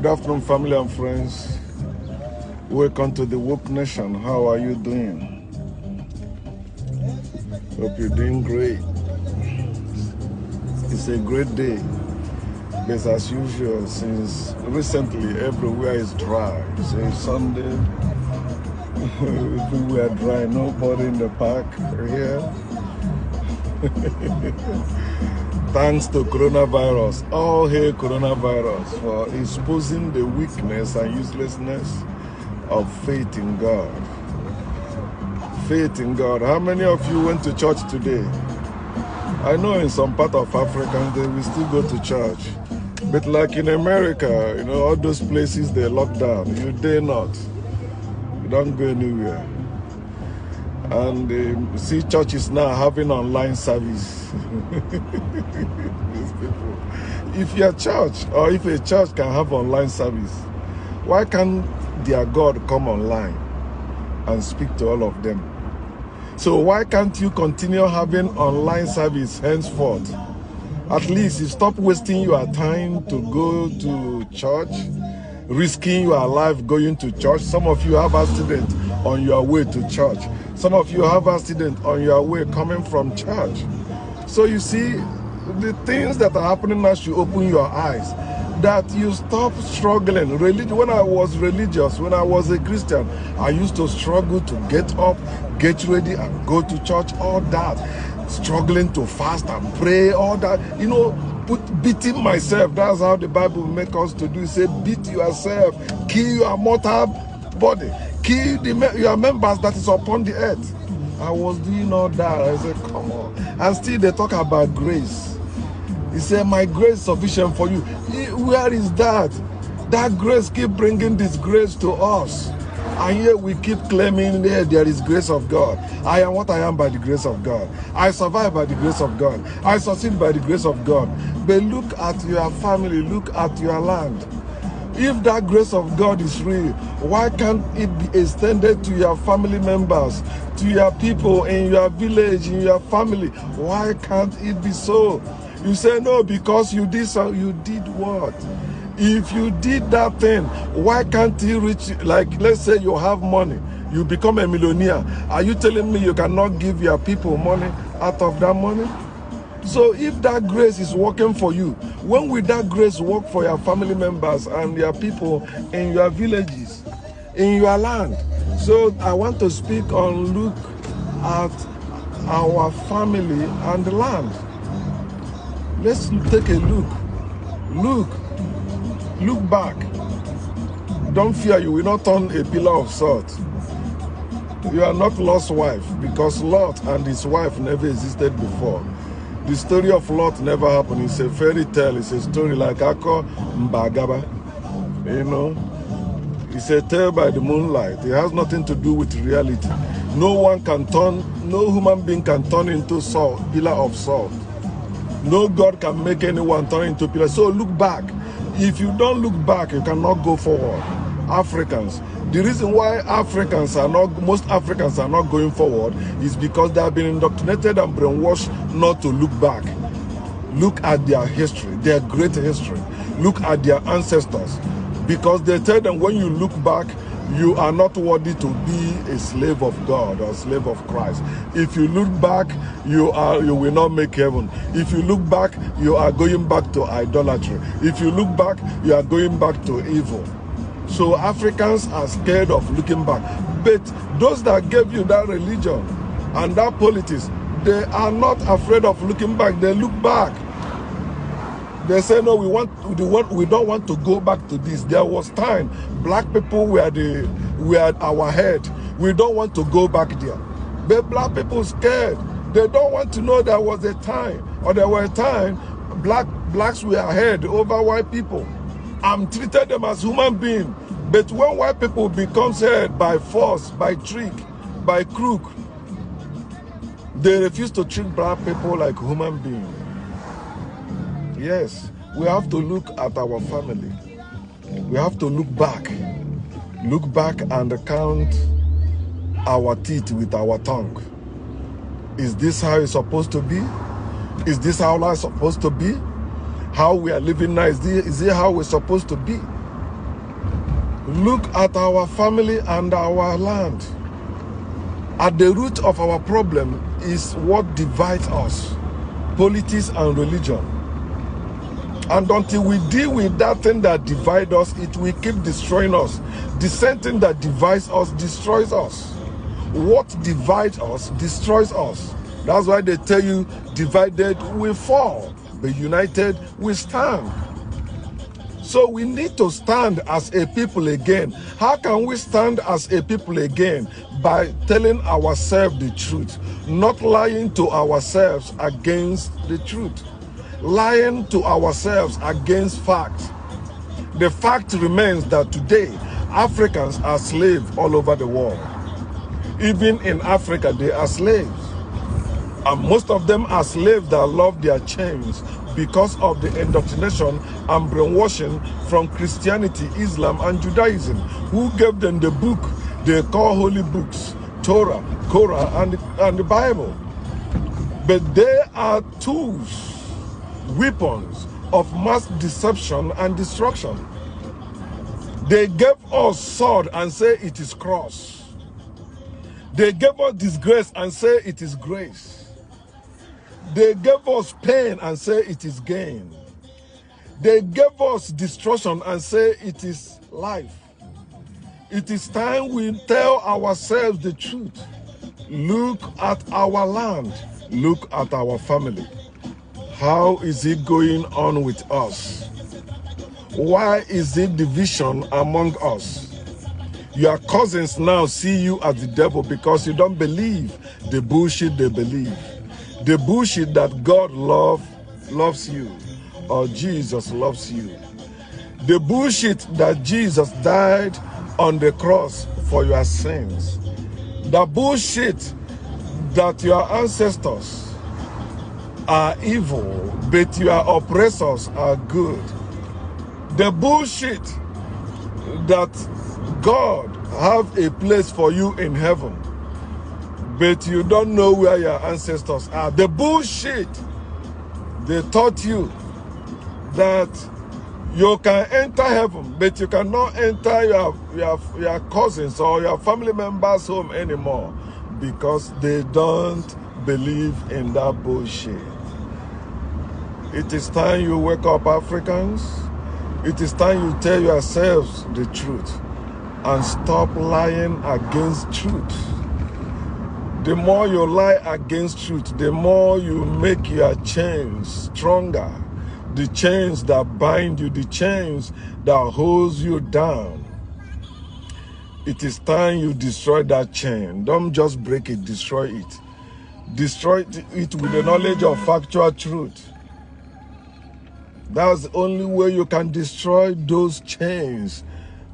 Good afternoon, family and friends. Welcome to the Woke Nation. How are you doing? Hope you're doing great. It's a great day. But as usual, since recently everywhere is dry. It's Sunday. Everywhere dry. Nobody in the park here. Thanks to coronavirus. All hail coronavirus for exposing the weakness and uselessness of faith in God. Faith in God. How many of you went to church today? I know in some part of Africa they will still go to church. But like in America, you know, all those places they lock down. You dare not. You don't go anywhere. And see churches now having online service. These people. If your church or if a church can have online service, why can't their God come online and speak to all of them? So why can't you continue having online service henceforth? At least you stop wasting your time to go to church, risking your life going to church. Some of you have accident on your way to church. Some of you have accident on your way coming from church. So you see, the things that are happening now should open your eyes. That you stop struggling. When I was religious, when I was a Christian, I used to struggle to get up, get ready, and go to church, all that. Struggling to fast and pray, all that. You know, beating myself. That's how the Bible makes us to do. It says, beat yourself, kill your mortal body, kill your members that is upon the earth. I was doing all that. I said, come on. And still they talk about grace. He said, my grace is sufficient for you. Where is that? That grace keep bringing this grace to us. And here we keep claiming there is grace of God. I am what I am by the grace of God. I survive by the grace of God. I succeed by the grace of God. But look at your family. Look at your land. If that grace of God is real, why can't it be extended to your family members, to your people in your village, in your family? Why can't it be so? You say no because you did so. You did what? If you did that thing, why can't you reach, like let's say you have money, you become a millionaire. Are you telling me you cannot give your people money out of that money? So if that grace is working for you, when will that grace work for your family members and your people in your villages, in your land? So I want to speak on look at our family and the land. Let's take a look. Look back. Don't fear, you will not turn a pillar of salt. You are not Lot's wife, because Lot and his wife never existed before. The story of Lot never happened. It's a fairy tale. It's a story like Ako Mbagaba. You know, it's a tale by the moonlight. It has nothing to do with reality. No human being can turn into salt, pillar of salt. No God can make anyone turn into pillar. So look back. If you don't look back, you cannot go forward. Africans. The reason why most Africans are not going forward is because they have been indoctrinated and brainwashed not to look back. Look at their history, their great history. Look at their ancestors. Because they tell them when you look back, you are not worthy to be a slave of God or slave of Christ. If you look back, you will not make heaven. If you look back, you are going back to idolatry. If you look back, you are going back to evil. So Africans are scared of looking back. But those that gave you that religion and that politics, they are not afraid of looking back. They look back. They say, no, we don't want to go back to this. There was time. Black people were our head. We don't want to go back there. But black people scared. They don't want to know there was a time, or there were a time blacks were ahead over white people and treated them as human beings. But when white people becomes head by force, by trick, by crook, they refuse to treat black people like human beings. Yes, we have to look at our family. We have to look back and count our teeth with our tongue. Is this how it's supposed to be? Is this how life is supposed to be? How we are living now, is it how we're supposed to be? Look at our family and our land. At the root of our problem is what divides us, politics and religion. And until we deal with that thing that divides us, it will keep destroying us. The same thing that divides us destroys us. What divides us destroys us. That's why they tell you, divided we fall, but united we stand. So we need to stand as a people again. How can we stand as a people again? By telling ourselves the truth, not lying to ourselves against the truth, lying to ourselves against facts. The fact remains that today, Africans are slaves all over the world. Even in Africa, they are slaves. And most of them are slaves that love their chains because of the indoctrination and brainwashing from Christianity, Islam, and Judaism, who gave them the book they call holy books, Torah, Korah, and the Bible. But they are tools, weapons of mass deception and destruction. They gave us sword and say it is cross. They gave us disgrace and say it is grace. They gave us pain and say it is gain. They gave us destruction and say it is life. It is time we tell ourselves the truth. Look at our land. Look at our family. How is it going on with us? Why is there division among us? Your cousins now see you as the devil because you don't believe the bullshit they believe. The bullshit that God loves you or Jesus loves you. The bullshit that Jesus died on the cross for your sins. The bullshit that your ancestors are evil, but your oppressors are good. The bullshit that God have a place for you in heaven, but you don't know where your ancestors are. The bullshit they taught you that you can enter heaven, but you cannot enter your cousins or your family members' home anymore because they don't believe in that bullshit. It is time you wake up, Africans. It is time you tell yourselves the truth and stop lying against truth. The more you lie against truth, the more you make your chains stronger. The chains that bind you, the chains that holds you down. It is time you destroy that chain. Don't just break it, destroy it. Destroy it with the knowledge of factual truth. That's the only way you can destroy those chains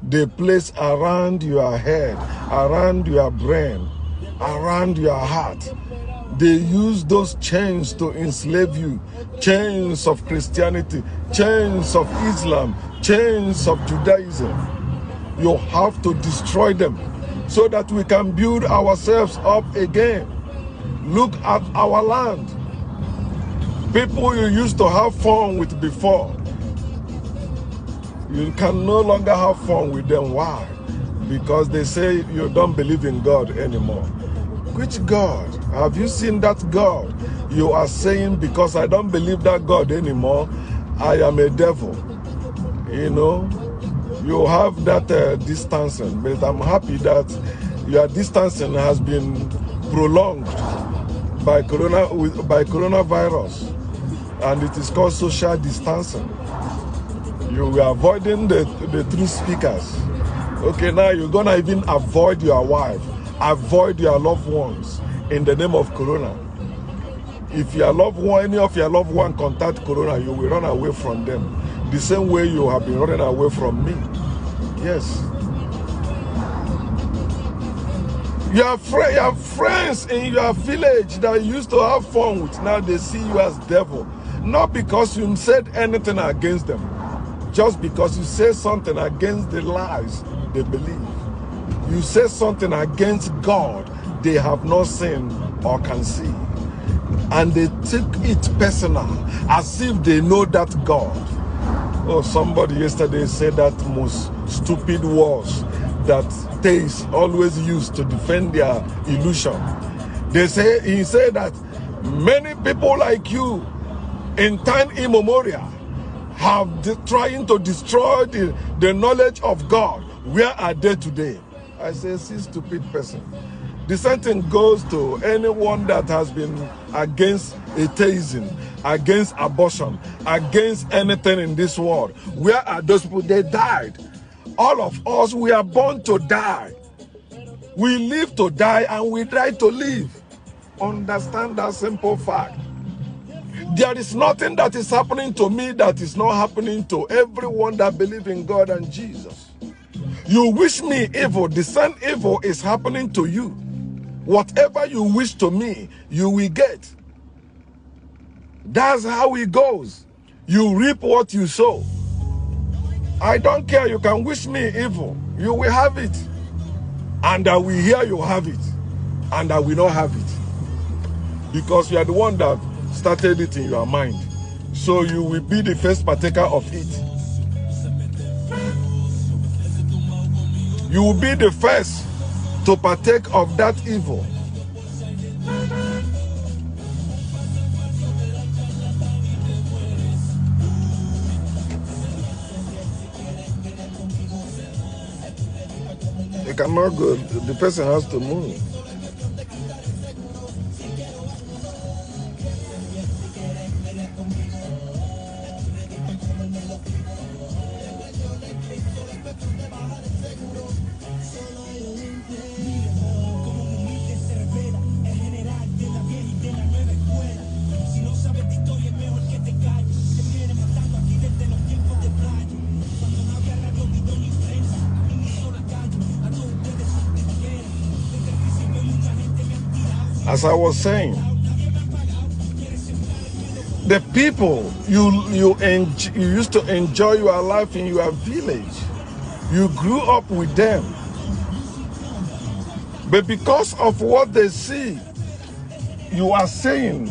they place around your head, around your brain, around your heart. They use those chains to enslave you. Chains of Christianity, chains of Islam, chains of Judaism. You have to destroy them so that we can build ourselves up again. Look at our land. People you used to have fun with before, you can no longer have fun with them. Why? Because they say you don't believe in God anymore. Which God? Have you seen that God? You are saying, because I don't believe that God anymore, I am a devil. You know, you have that distancing, but I'm happy that your distancing has been prolonged by coronavirus, and it is called social distancing. You are avoiding the truth speakers. Okay, now you're gonna even avoid your wife, avoid your loved ones in the name of corona. If your loved one, any of your loved one contact corona, you will run away from them. The same way you have been running away from me. Yes. Your friends in your village that you used to have fun with, now they see you as devil. Not because you said anything against them, just because you say something against the lies they believe. You say something against God they have not seen or can see. And they take it personal, as if they know that God. Oh, somebody yesterday said that most stupid words that theists always use to defend their illusion. He said that many people like you in time immemorial have trying to destroy the knowledge of God. Where are they today? I say, see, stupid person. The same thing goes to anyone that has been against atheism, against abortion, against anything in this world. Where are those people? They died. All of us, we are born to die. We live to die and we die to live. Understand that simple fact. There is nothing that is happening to me that is not happening to everyone that believes in God and Jesus. You wish me evil, the same evil is happening to you. Whatever you wish to me, you will get. That's how it goes. You reap what you sow. I don't care. You can wish me evil. You will have it. And I will hear you have it. And I will not have it. Because you are the one that started it in your mind. So you will be the first partaker of it. You will be the first to partake of that evil. It cannot go. The person has to move. As I was saying, the people you used to enjoy your life in your village, you grew up with them. But because of what they see you are saying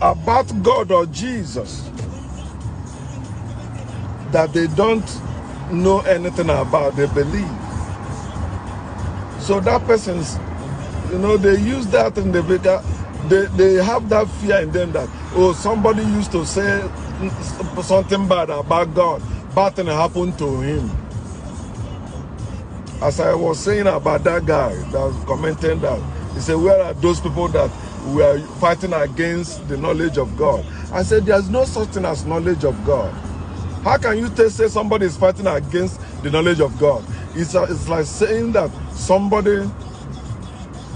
about God or Jesus that they don't know anything about, they believe. So that person's, they use that and they have that fear in them that, oh, somebody used to say something bad about God, bad thing happened to him. As I was saying about that guy that was commenting that, he said, where are those people that were fighting against the knowledge of God? I said, there's no such thing as knowledge of God. How can you say somebody is fighting against the knowledge of God? It's like saying that somebody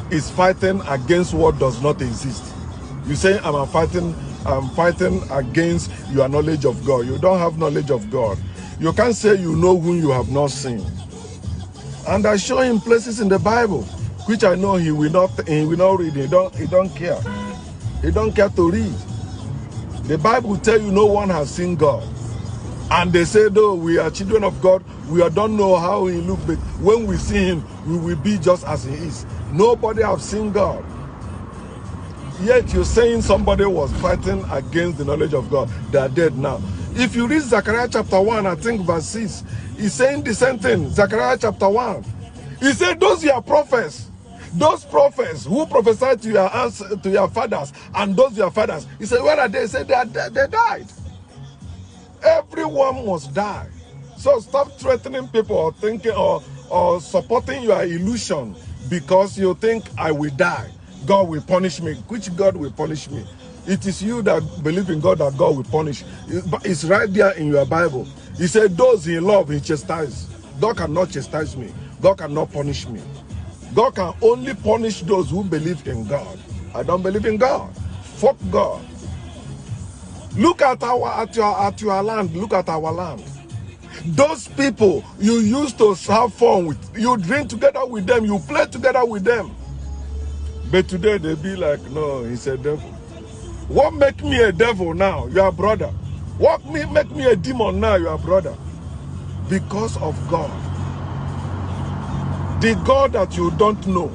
is fighting against what does not exist. You say, I'm fighting against your knowledge of God. You don't have knowledge of God. You can't say you know whom you have not seen. And I show him places in the Bible, which I know he will not read. He don't care. He don't care to read. The Bible will tell you no one has seen God. And they say, though we are children of God, we don't know how he looks, but when we see him, we will be just as he is. Nobody have seen God. Yet you're saying somebody was fighting against the knowledge of God. They are dead now. If you read Zechariah chapter 1, I think verse 6, he's saying the same thing. Zechariah chapter 1. He said, those are prophets. Those prophets who prophesied to your fathers, and those your fathers. He said, where are they? He said, they died. Everyone must die. So stop threatening people or thinking or supporting your illusion because you think I will die. God will punish me. Which God will punish me? It is you that believe in God that God will punish. It's right there in your Bible. He said, those he loves, he chastises. God cannot chastise me. God cannot punish me. God can only punish those who believe in God. I don't believe in God. Fuck God. Look at your land. Look at our land. Those people you used to have fun with, you drink together with them, you play together with them. But today they be like, no, he's a devil. What make me a devil now? You are brother. What make me a demon now? You are brother. Because of God. The God that you don't know.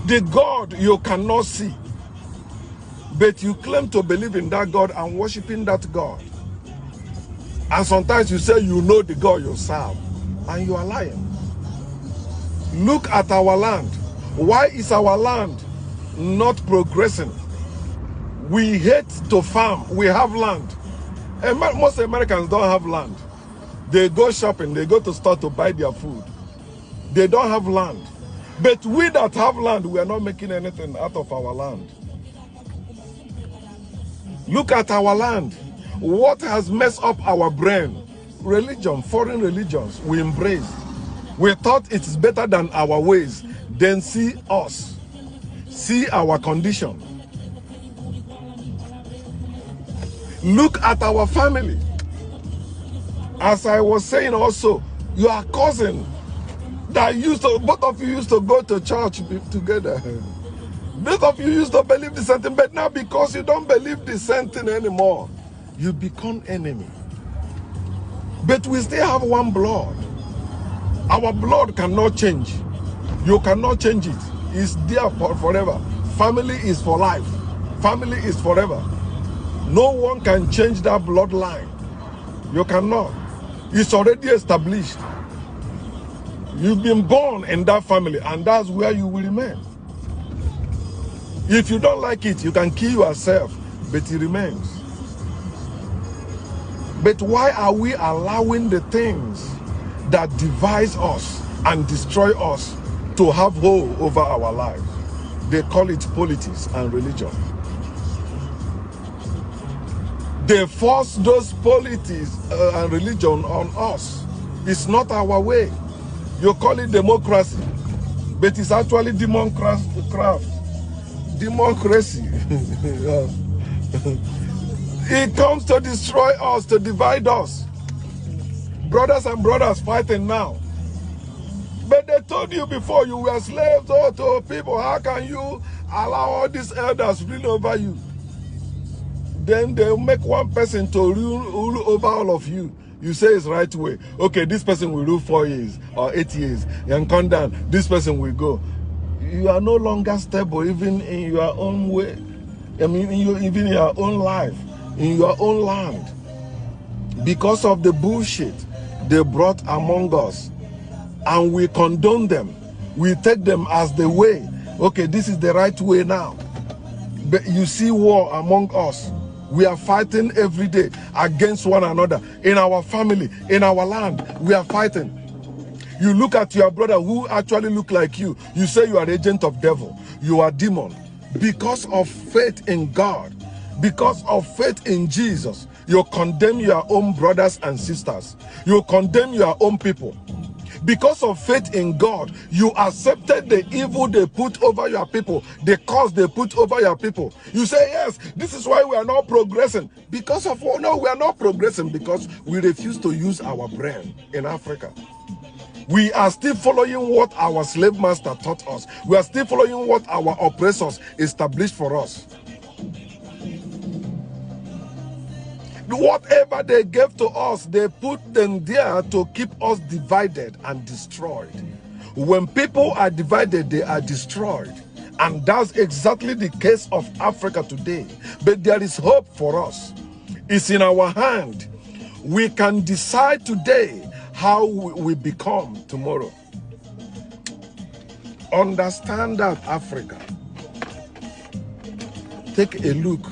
The God you cannot see. But you claim to believe in that God and worshiping that God. And sometimes you say you know the God you serve, and you are lying. Look at our land. Why is our land not progressing? We hate to farm. We have land. Most Americans don't have land. They go shopping. They go to store to buy their food. They don't have land. But we that have land, we are not making anything out of our land. Look at our land. What has messed up our brain? Religion, foreign religions, we embrace. We thought it's better than our ways. Then see us. See our condition. Look at our family. As I was saying also, your cousin that both of you used to go to church together. Both of you used to believe the same thing, but now because you don't believe the same thing anymore, you become enemy. But we still have one blood. Our blood cannot change. You cannot change it. It's there forever. Family is for life. Family is forever. No one can change that bloodline. You cannot. It's already established. You've been born in that family, and that's where you will remain. If you don't like it, you can kill yourself, but it remains. But why are we allowing the things that divide us and destroy us to have hold over our lives? They call it politics and religion. They force those politics and religion on us. It's not our way. You call it democracy, but it's actually democracy. It comes to destroy us, to divide us. Brothers and brothers fighting now. But they told you before you were slaves to people. How can you allow all these elders rule over you? Then they'll make one person to rule over all of you. You say it's right way. Okay, this person will rule 4 years or 8 years. And come down, this person will go. You are no longer stable even in your own way. I mean, even in your own life, in your own land. Because of the bullshit they brought among us. And we condone them. We take them as the way. Okay, this is the right way now. But you see war among us. We are fighting every day against one another. In our family, in our land, we are fighting. You look at your brother who actually look like you. You say you are agent of devil. You are demon. Because of faith in God, because of faith in Jesus, you condemn your own brothers and sisters. You condemn your own people. Because of faith in God, you accepted the evil they put over your people, the curse they put over your people. You say, yes, this is why we are not progressing. Because of, oh no, we are not progressing because we refuse to use our brain in Africa. We are still following what our slave master taught us. We are still following what our oppressors established for us. Whatever they gave to us, they put them there to keep us divided and destroyed. When people are divided, they are destroyed. And that's exactly the case of Africa today. But there is hope for us. It's in our hand. We can decide today how we become tomorrow. Understand that, Africa. Take a look.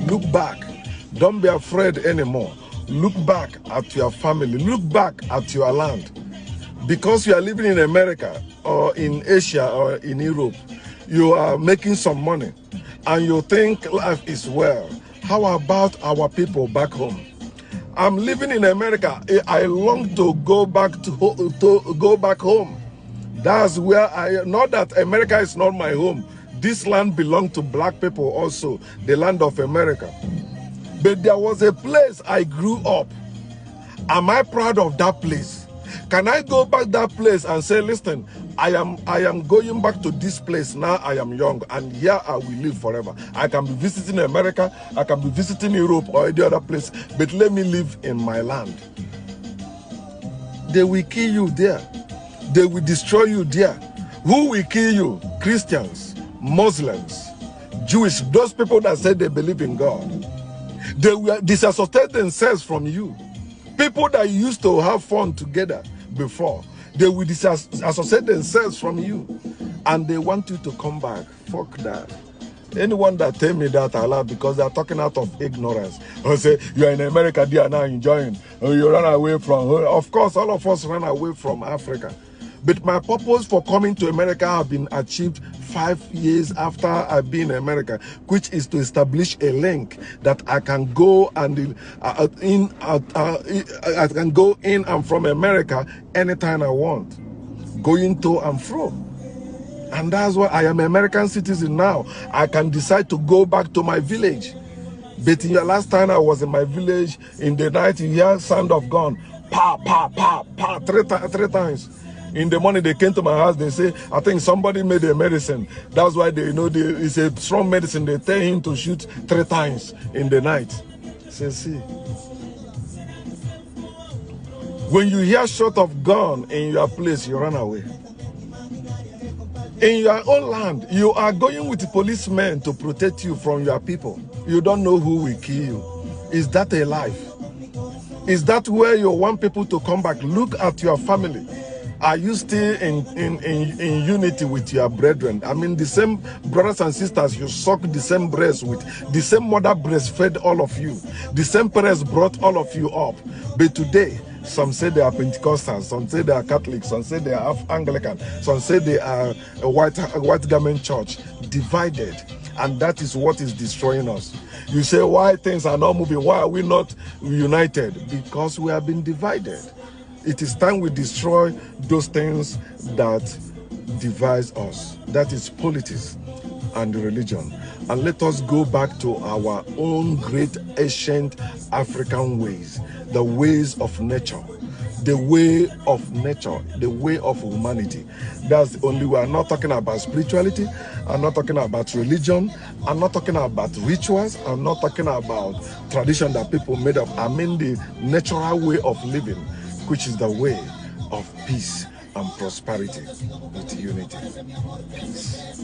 Look back. Don't be afraid anymore. Look back at your family. Look back at your land. Because you are living in America or in Asia or in Europe, you are making some money and you think life is well. How about our people back home? I'm living in America. I long to go back go back home. That's where not that America is not my home. This land belongs to black people also, the land of America. But there was a place I grew up. Am I proud of that place? Can I go back that place and say, listen, I am going back to this place now. I am young and here I will live forever. I can be visiting America, I can be visiting Europe or any other place, but let me live in my land. They will kill you there. They will destroy you there. Who will kill you? Christians, Muslims, Jewish, those people that say they believe in God. They will disassociate themselves from you. People that used to have fun together before, they will disassociate themselves from you. And they want you to come back. Fuck that. Anyone that tell me that I laugh because they are talking out of ignorance. Or say, you are in America, they are now enjoying. Or you run away from. Of course, all of us run away from Africa. But my purpose for coming to America have been achieved 5 years after I've been in America, which is to establish a link that I can go and I can go in and from America anytime I want, going to and fro. And that's why I am an American citizen now. I can decide to go back to my village. But in the last time I was in my village, in the night you hear sound of gun, pa, pa, pa, pa, three times. In the morning they came to my house, they say, I think somebody made a medicine. That's why they know it's a strong medicine. They tell him to shoot 3 times in the night. Say, see. When you hear shot of gun in your place, you run away. In your own land, you are going with policemen to protect you from your people. You don't know who will kill you. Is that a life? Is that where you want people to come back? Look at your family. Are you still in unity with your brethren? I mean, the same brothers and sisters you suck the same breast with, the same mother breastfed all of you, the same parents brought all of you up. But today, some say they are Pentecostals, some say they are Catholics, some say they are Anglican, some say they are a white garment church, divided. And that is what is destroying us. You say, why things are not moving? Why are we not united? Because we have been divided. It is time we destroy those things that divide us. That is politics and religion. And let us go back to our own great ancient African ways, the ways of nature, the way of nature, the way of humanity. That's only, we are not talking about spirituality, I'm not talking about religion, I'm not talking about rituals, I'm not talking about tradition that people made up. I mean the natural way of living, which is the way of peace and prosperity with unity. Peace.